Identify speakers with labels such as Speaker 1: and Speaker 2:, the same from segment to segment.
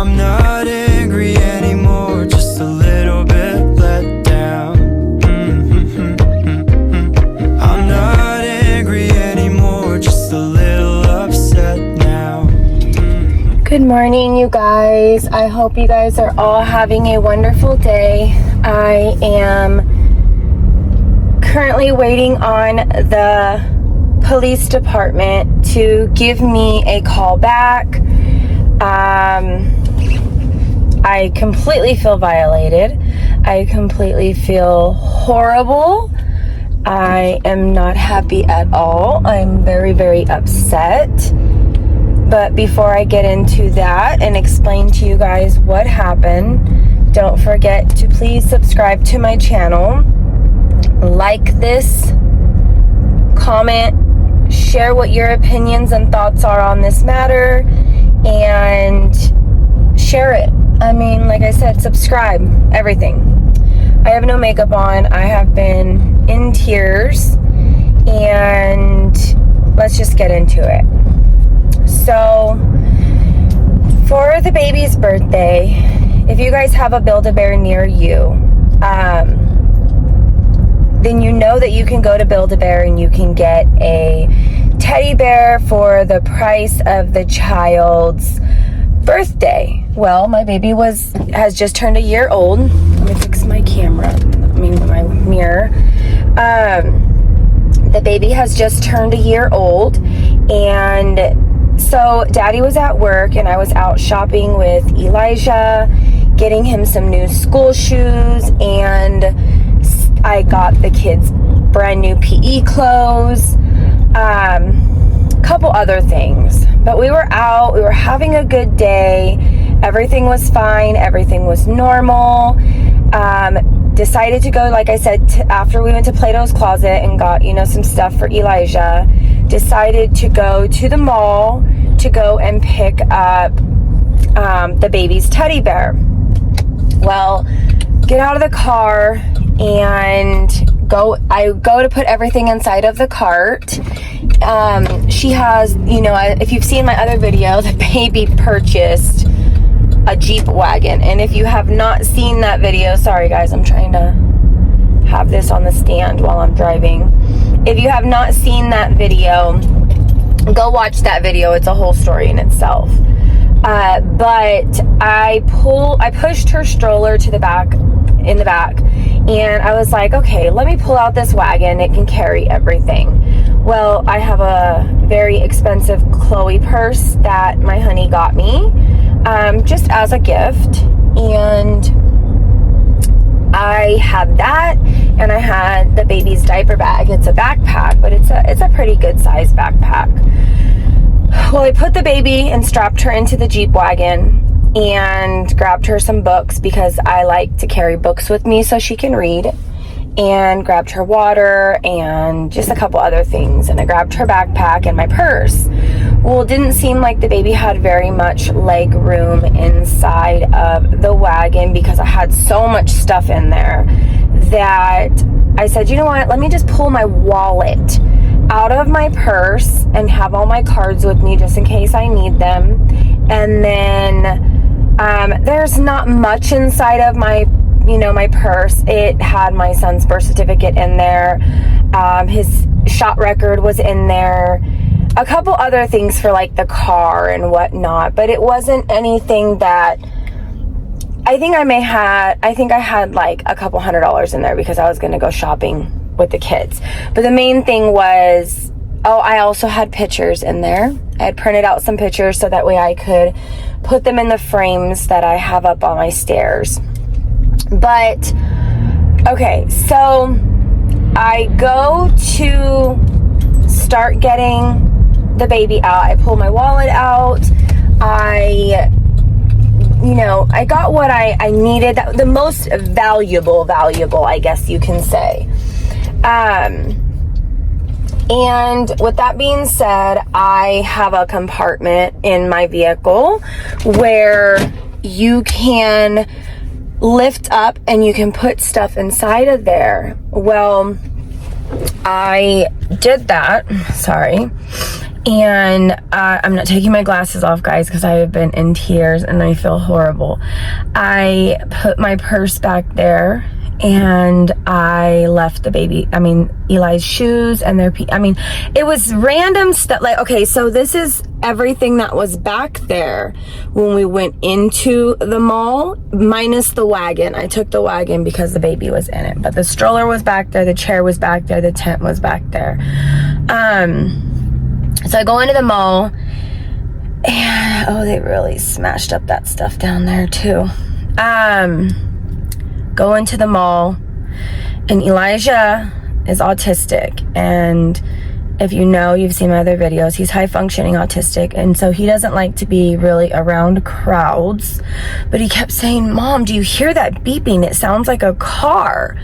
Speaker 1: I'm not angry anymore, just a little bit let down. I'm not angry anymore, just a little upset now.
Speaker 2: Good morning, you guys. I hope you guys are all having a wonderful day. I am currently waiting on the police department to give me a call back. I completely feel violated. I completely feel horrible. I am not happy at all. I'm very, very upset. But before I get into that and explain to you guys what happened, don't forget to please subscribe to my channel, like this, comment, share what your opinions and thoughts are on this matter, and share it. I mean, like I said, subscribe, everything. I have no makeup on. I have been in tears, and let's just get into it. So, for the baby's birthday, if you guys have a Build-A-Bear near you, then you know that you can go to Build-A-Bear and you can get a teddy bear for the price of the child's birthday. Well, my baby has just turned a year old. Let me fix my camera. My mirror. The baby has just turned a year old, and so Daddy was at work and I was out shopping with Elijah, getting him some new school shoes, and I got the kids brand new PE clothes, couple other things. But we were out, we were having a good day, everything was fine, everything was normal. Decided to go, like I said, after we went to Plato's Closet and got, some stuff for Elijah, decided to go to the mall to go and pick up the baby's teddy bear. Well, get out of the car and I go to put everything inside of the cart. She has, if you've seen my other video, the baby purchased a Jeep wagon. And if you have not seen that video, sorry guys, I'm trying to have this on the stand while I'm driving. If you have not seen that video, go watch that video. It's a whole story in itself. But I pushed her stroller to the back, and I was like, okay, let me pull out this wagon. It can carry everything. Well, I have a very expensive Chloe purse that my honey got me, just as a gift, and I had that, and I had the baby's diaper bag. It's a backpack, but it's a pretty good sized backpack. Well, I put the baby and strapped her into the Jeep wagon and grabbed her some books because I like to carry books with me so she can read, and grabbed her water and just a couple other things, and I grabbed her backpack and my purse. Well, it didn't seem like the baby had very much leg room inside of the wagon because I had so much stuff in there that I said, you know what, let me just pull my wallet out of my purse and have all my cards with me just in case I need them. And then there's not much inside of my purse. It had my son's birth certificate in there. His shot record was in there. A couple other things for like the car and whatnot, but it wasn't anything that I think I had like a couple $100 in there because I was going to go shopping with the kids. But the main thing was, I also had pictures in there. I had printed out some pictures so that way I could put them in the frames that I have up on my stairs. But, okay, so I go to start getting the baby out. I pull my wallet out. I got what I needed, the most valuable, I guess you can say. And with that being said, I have a compartment in my vehicle where you can lift up and you can put stuff inside of there. Well, I did that, sorry, And I'm not taking my glasses off, guys, because I have been in tears and I feel horrible. I put my purse back there and I left the baby, Eli's shoes and it was random stuff. Like, okay, so this is everything that was back there when we went into the mall, minus the wagon. I took the wagon because the baby was in it, but the stroller was back there, the chair was back there, the tent was back there. So I go into the mall and, they really smashed up that stuff down there too. Go into the mall, and Elijah is autistic, and if you know, you've seen my other videos, he's high functioning autistic, and so he doesn't like to be really around crowds. But he kept saying, "Mom, do you hear that beeping? It sounds like a car."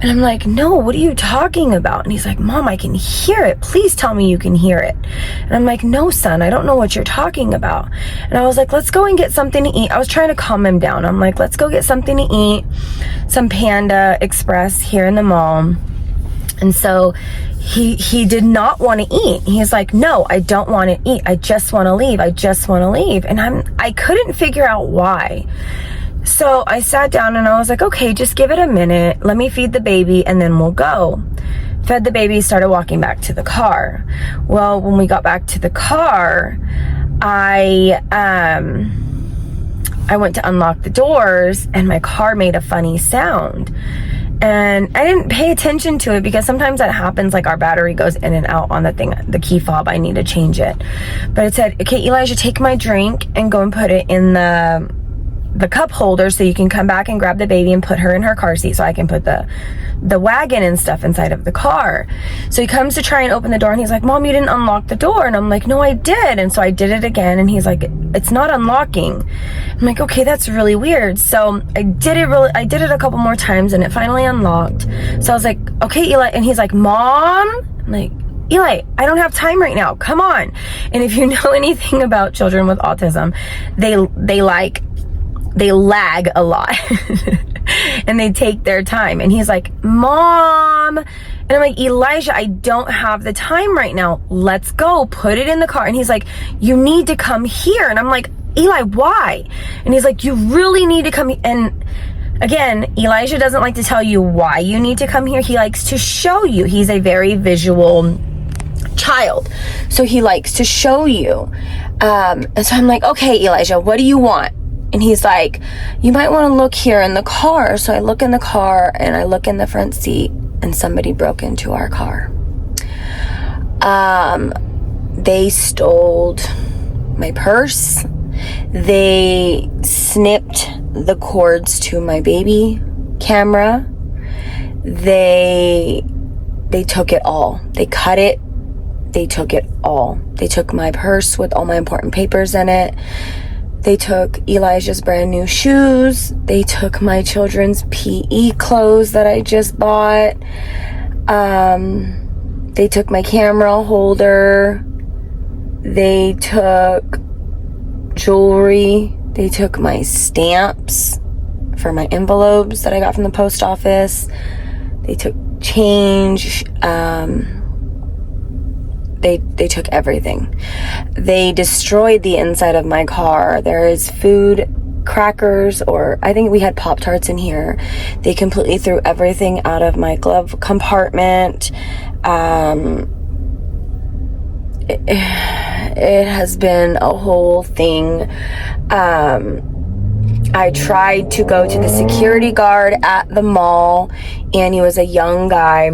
Speaker 2: And I'm like, "No, what are you talking about?" And he's like, "Mom, I can hear it. Please tell me you can hear it." And I'm like, "No, son, I don't know what you're talking about." And I was like, "Let's go and get something to eat." I was trying to calm him down. I'm like, "Let's go get something to eat, some Panda Express here in the mall." And so he did not want to eat. He's like, "No, I don't want to eat. I just want to leave. I just want to leave." And I couldn't figure out why. So I sat down and I was like, "Okay, just give it a minute. Let me feed the baby and then we'll go." Fed the baby, started walking back to the car. Well, when we got back to the car, I went to unlock the doors and my car made a funny sound. And I didn't pay attention to it because sometimes that happens, like our battery goes in and out on the thing, the key fob. I need to change it. But it said, "Okay, Elijah, take my drink and go and put it in the cup holder so you can come back and grab the baby and put her in her car seat so I can put the wagon and stuff inside of the car." So he comes to try and open the door and he's like, "Mom, you didn't unlock the door." And I'm like, "No, I did." And so I did it again and he's like, "It's not unlocking." I'm like, "Okay, that's really weird." So I did it a couple more times and it finally unlocked. So I was like, "Okay, Eli," and he's like, "Mom?" I'm like, "Eli, I don't have time right now. Come on." And if you know anything about children with autism, they lag a lot and they take their time. And he's like, "Mom," and I'm like, "Elijah, I don't have the time right now. Let's go, put it in the car." And he's like, "You need to come here." And I'm like, "Eli, why?" And he's like, "You really need to come." And again, Elijah doesn't like to tell you why you need to come here. He likes to show you. He's a very visual child, so he likes to show you. And so I'm like, "Okay, Elijah, what do you want?" And he's like, "You might want to look here in the car." So I look in the car and I look in the front seat and somebody broke into our car. They stole my purse. They snipped the cords to my baby camera. They took it all. They cut it. They took it all. They took my purse with all my important papers in it. They took Elijah's brand new shoes. They took my children's PE clothes that I just bought. They took my camera holder. They took jewelry. They took my stamps for my envelopes that I got from the post office. They took change. They took everything. They destroyed the inside of my car. There is food, crackers, or I think we had Pop-Tarts in here. They completely threw everything out of my glove compartment. It has been a whole thing. I tried to go to the security guard at the mall, and he was a young guy.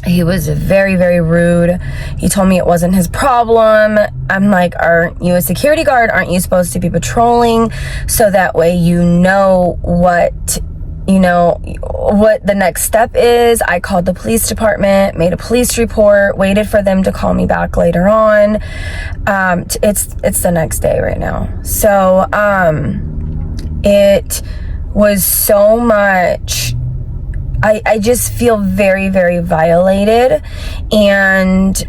Speaker 2: He was very, very rude. He told me it wasn't his problem. I'm like, "Aren't you a security guard? Aren't you supposed to be patrolling so that way you know what the next step is?" I called the police department, made a police report, waited for them to call me back later on. It's the next day right now. So it was so much. I just feel very, very violated, and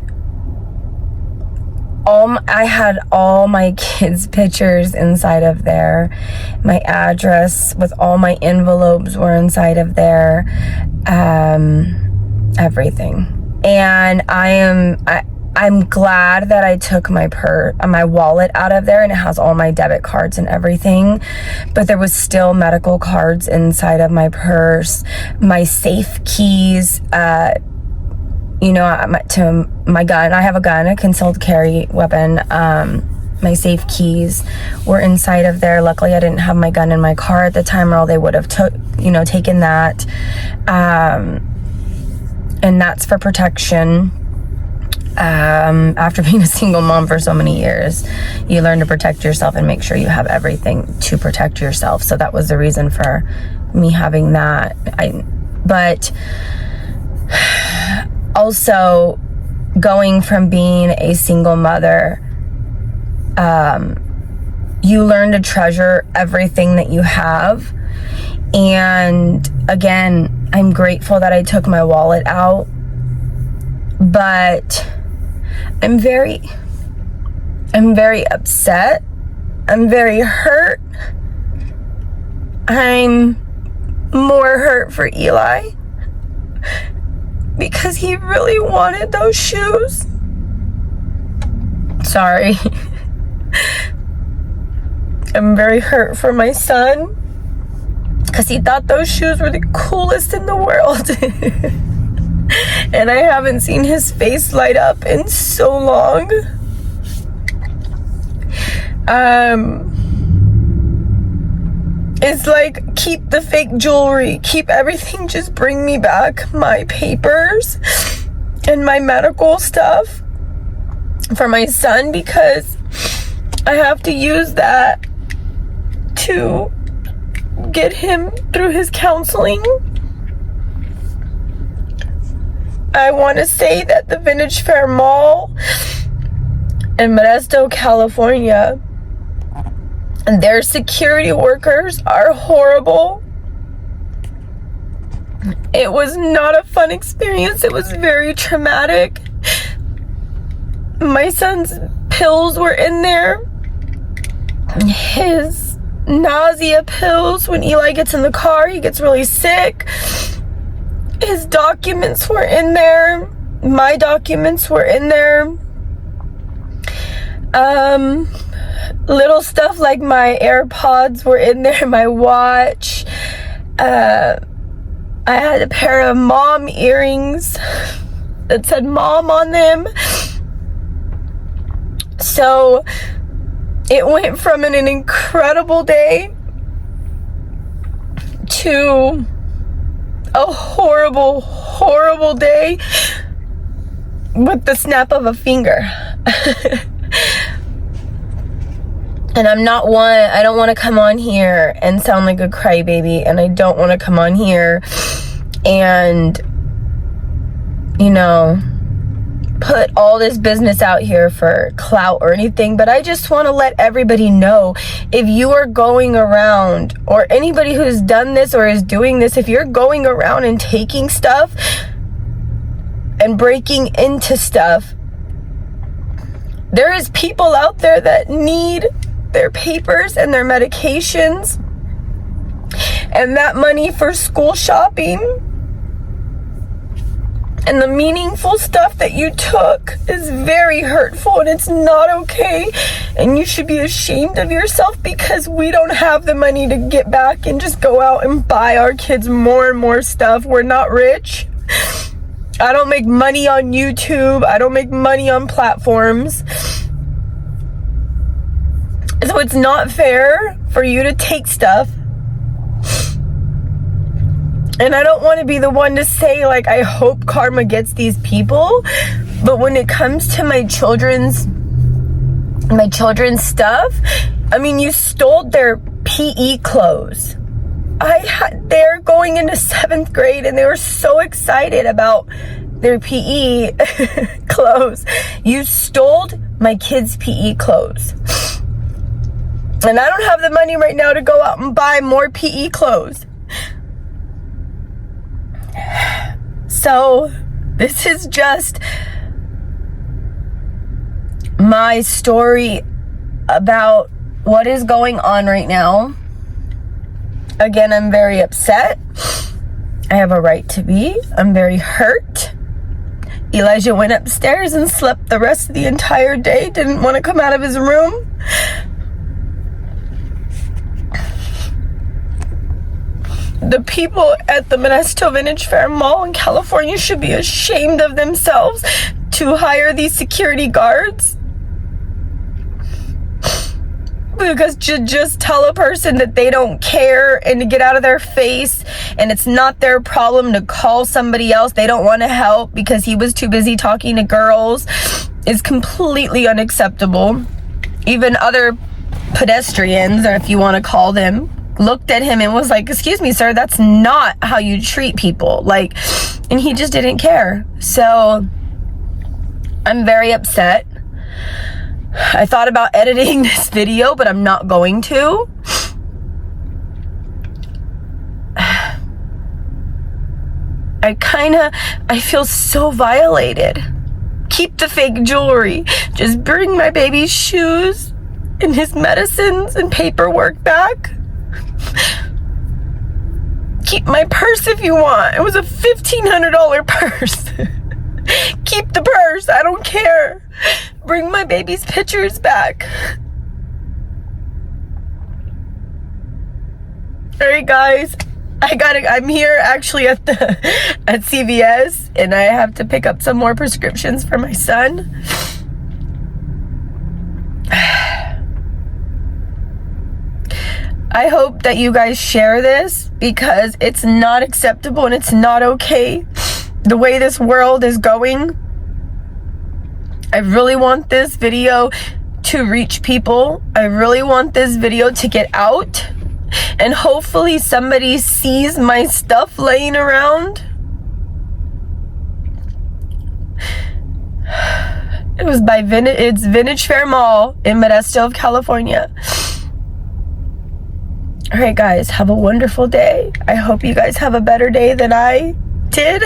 Speaker 2: I had all my kids' pictures inside of there. My address with all my envelopes were inside of there. Everything. And I'm glad that I took my wallet out of there, and it has all my debit cards and everything, but there was still medical cards inside of my purse, my safe keys, you know, to my gun. I have a gun, a concealed carry weapon. My safe keys were inside of there. Luckily, I didn't have my gun in my car at the time, or they would have taken that. And that's for protection. After being a single mom for so many years, you learn to protect yourself and make sure you have everything to protect yourself. So that was the reason for me having that. But also, going from being a single mother, you learn to treasure everything that you have. And again, I'm grateful that I took my wallet out, but I'm very upset. I'm very hurt. I'm more hurt for Eli because he really wanted those shoes. Sorry. I'm very hurt for my son because he thought those shoes were the coolest in the world. And I haven't seen his face light up in so long. It's like, keep the fake jewelry, keep everything, just bring me back my papers and my medical stuff for my son, because I have to use that to get him through his counseling. I want to say that the Vintage Fair Mall in Modesto, California, and their security workers are horrible. It was not a fun experience. It was very traumatic. My son's pills were in there. His nausea pills. When Eli gets in the car, he gets really sick. His documents were in there. My documents were in there. Little stuff like my AirPods were in there, my watch. I had a pair of mom earrings that said mom on them. So it went from an incredible day to a horrible, horrible day with the snap of a finger. And I don't want to come on here and sound like a crybaby, and I don't want to come on here and, put all this business out here for clout or anything, but I just want to let everybody know, if you are going around, or anybody who's done this or is doing this, if you're going around and taking stuff and breaking into stuff, there is people out there that need their papers and their medications and that money for school shopping. And the meaningful stuff that you took is very hurtful, and it's not okay. And you should be ashamed of yourself, because we don't have the money to get back and just go out and buy our kids more and more stuff. We're not rich. I don't make money on YouTube. I don't make money on platforms. So it's not fair for you to take stuff. And I don't want to be the one to say, like, I hope karma gets these people. But when it comes to my children's stuff, I mean, you stole their PE clothes. They're going into 7th grade, and they were so excited about their PE clothes. You stole my kids' PE clothes. And I don't have the money right now to go out and buy more PE clothes. So, this is just my story about what is going on right now. Again, I'm very upset. I have a right to be. I'm very hurt. Elijah went upstairs and slept the rest of the entire day, didn't want to come out of his room. The people at the Modesto Vintage Fair Mall in California should be ashamed of themselves to hire these security guards. Because to just tell a person that they don't care and to get out of their face and it's not their problem to call somebody else, they don't want to help because he was too busy talking to girls, is completely unacceptable. Even other pedestrians, or if you want to call them, looked at him and was like, excuse me, sir, that's not how you treat people. Like, and he just didn't care. So I'm very upset. I thought about editing this video, but I'm not going to. I feel so violated. Keep the fake jewelry. Just bring my baby's shoes and his medicines and paperwork back. Keep my purse if you want. It was a $1,500 purse. Keep the purse. I don't care. Bring my baby's pictures back. Alright guys, I'm here actually at CVS, and I have to pick up some more prescriptions for my son. I hope that you guys share this, because it's not acceptable and it's not okay the way this world is going. I really want this video to reach people. I really want this video to get out, and hopefully somebody sees my stuff laying around. It was by it's Vintage Fair Mall in Modesto, California. All right, guys, have a wonderful day. I hope you guys have a better day than I did.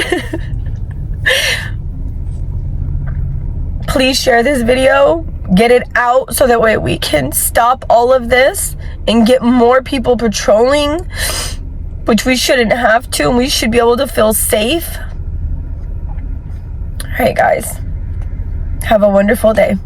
Speaker 2: Please share this video, get it out so that way we can stop all of this and get more people patrolling, which we shouldn't have to, and we should be able to feel safe. All right, guys, have a wonderful day.